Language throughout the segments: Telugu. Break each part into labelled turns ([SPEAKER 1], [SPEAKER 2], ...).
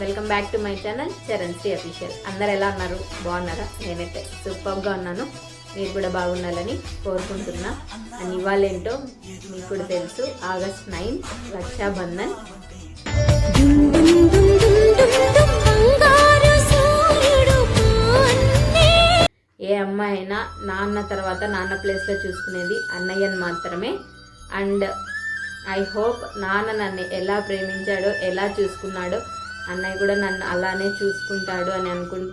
[SPEAKER 1] Welcome back to my channel Charan Sri official. అందరు ఎలా ఉన్నారు? బాగున్నారా? నేనైతే సూపర్గా ఉన్నాను. మీరు కూడా బాగుండాలని కోరుకుంటున్నా. అండ్ ఇవాళ ఏంటో మీకు కూడా తెలుసు, ఆగస్ట్ 9 రక్షాబంధన్. ఏ అమ్మాయి అయినా నాన్న తర్వాత నాన్న ప్లేస్లో చూసుకునేది అన్నయ్యని మాత్రమే. అండ్ ఐ హోప్ నాన్న నన్ను ఎలా ప్రేమించాడో, ఎలా చూసుకున్నాడో అన్నయ్య కూడా నన్ను అలానే చూసుకుంటాడు అని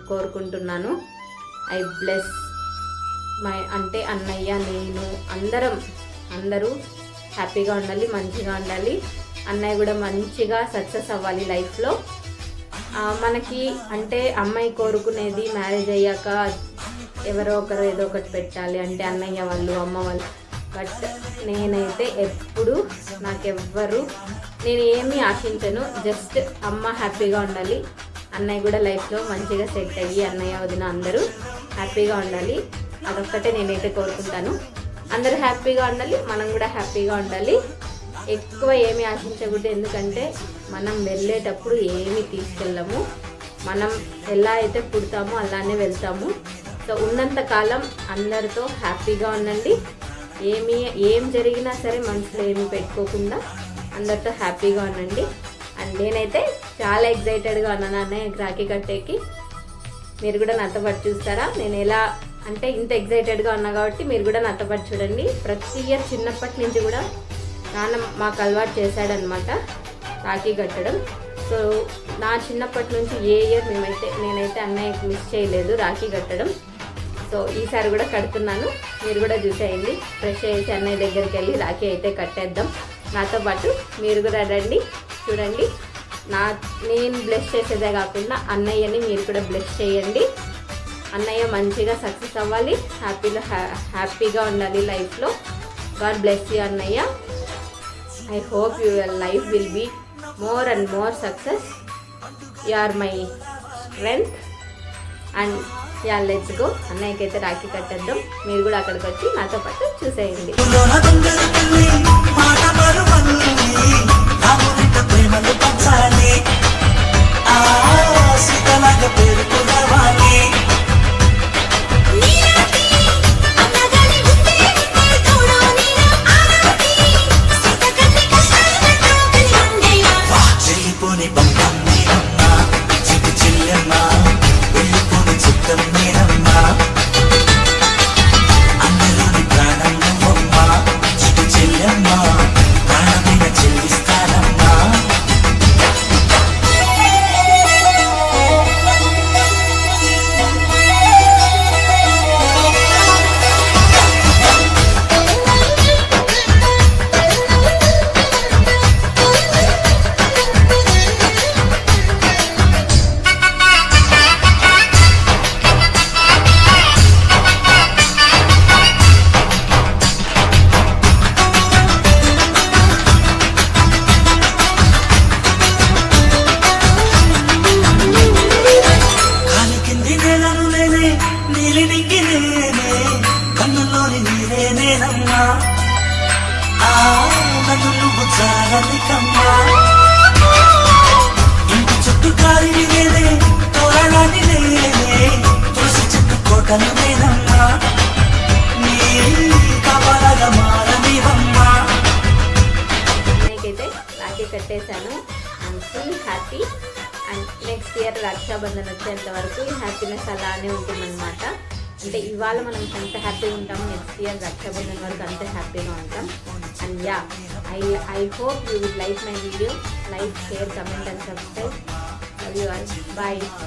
[SPEAKER 1] కోరుకుంటున్నాను. ఐ బ్లెస్ మై అంటే అన్నయ్య, నేను, అందరూ హ్యాపీగా ఉండాలి, మంచిగా ఉండాలి. అన్నయ్య కూడా మంచిగా సక్సెస్ అవ్వాలి లైఫ్లో. మనకి అంటే అమ్మాయి కోరుకునేది మ్యారేజ్ అయ్యాక ఎవరో ఒకరు ఏదో ఒకటి పెట్టాలి అంటే అన్నయ్య వాళ్ళు, అమ్మ వాళ్ళు. బట్ నేనైతే ఎప్పుడు నేను ఏమీ ఆశించను. జస్ట్ అమ్మ హ్యాపీగా ఉండాలి, అన్నయ్య కూడా లైఫ్లో మంచిగా సెట్ అయ్యి, అన్నయ్య వదిన అందరూ హ్యాపీగా ఉండాలి. అదొక్కటే నేనైతే కోరుకుంటాను. అందరూ హ్యాపీగా ఉండాలి, మనం కూడా హ్యాపీగా ఉండాలి. ఎక్కువ ఏమీ ఆశించకూడదు. ఎందుకంటే మనం వెళ్ళేటప్పుడు ఏమీ తీసుకెళ్ళము. మనం ఎలా అయితే పుడతామో అలానే వెళ్తాము. సో ఉన్నంత కాలం అందరితో హ్యాపీగా ఉండండి. ఏం జరిగినా సరే మనసులో ఏమి పెట్టుకోకుండా అందరితో హ్యాపీగా ఉండండి. అండ్ నేనైతే చాలా ఎక్సైటెడ్గా ఉన్నాను అన్నయ్య రాఖీ కట్టేకి. మీరు కూడా నాతో పాటు చూస్తారా? నేను ఎలా అంటే ఇంత ఎక్సైటెడ్గా ఉన్నా కాబట్టి మీరు కూడా నాతో పాటు చూడండి. ప్రతి ఇయర్ చిన్నప్పటి నుంచి కూడా నాన్న మాకు అలవాటు చేశాడనమాట రాఖీ కట్టడం. సో నా చిన్నప్పటి నుంచి ఏ ఇయర్ నేనైతే అన్నయ్యకి మిస్ చేయలేదు రాఖీ కట్టడం. సో ఈసారి కూడా కడుతున్నాను. మీరు కూడా చూసేయండి. ఫ్రెష్ అయ్యేసి అన్నయ్య దగ్గరికి వెళ్ళి రాఖీ అయితే కట్టేద్దాం. నాతో పాటు మీరు కూడా రండి, చూడండి. నేను బ్లెస్ చేసేదే కాకుండా అన్నయ్యని మీరు కూడా బ్లెస్ చేయండి. అన్నయ్య మంచిగా సక్సెస్ అవ్వాలి, హ్యాపీగా ఉండాలి లైఫ్లో. గాడ్ బ్లెస్ యూ అన్నయ్య. I hope your life will be more and more success. You are my strength. And yeah, let's go. అన్నయ్యకి అయితే రాఖీ కట్టేద్దాం. మీరు కూడా అక్కడికి వచ్చి నాతో పాటు చూసేయండి. ఇంటి చుట్టూ కాలి నేనే, తోరణాన్ని నేనే, తులసి చెట్టు కోటను నేనమ్మా, నీ కవలగా మారనివమ్మా. నేనైతే రాఖీ కట్టేశాను. I'm full happy. And next year Raksha Bandhan వచ్చేంత వరకు ఈ హ్యాపీనెస్ అలానే ఉంటుందన్నమాట. అంటే ఇవాళ మనం ఎంత హ్యాపీగా ఉంటాము, నెక్స్ట్ ఇయర్ రక్షాబంధన్ వరకు అంతే హ్యాపీగా ఉంటాం. And yeah, I hope you will like my video. Like, share, comment and subscribe. Love you all. Bye.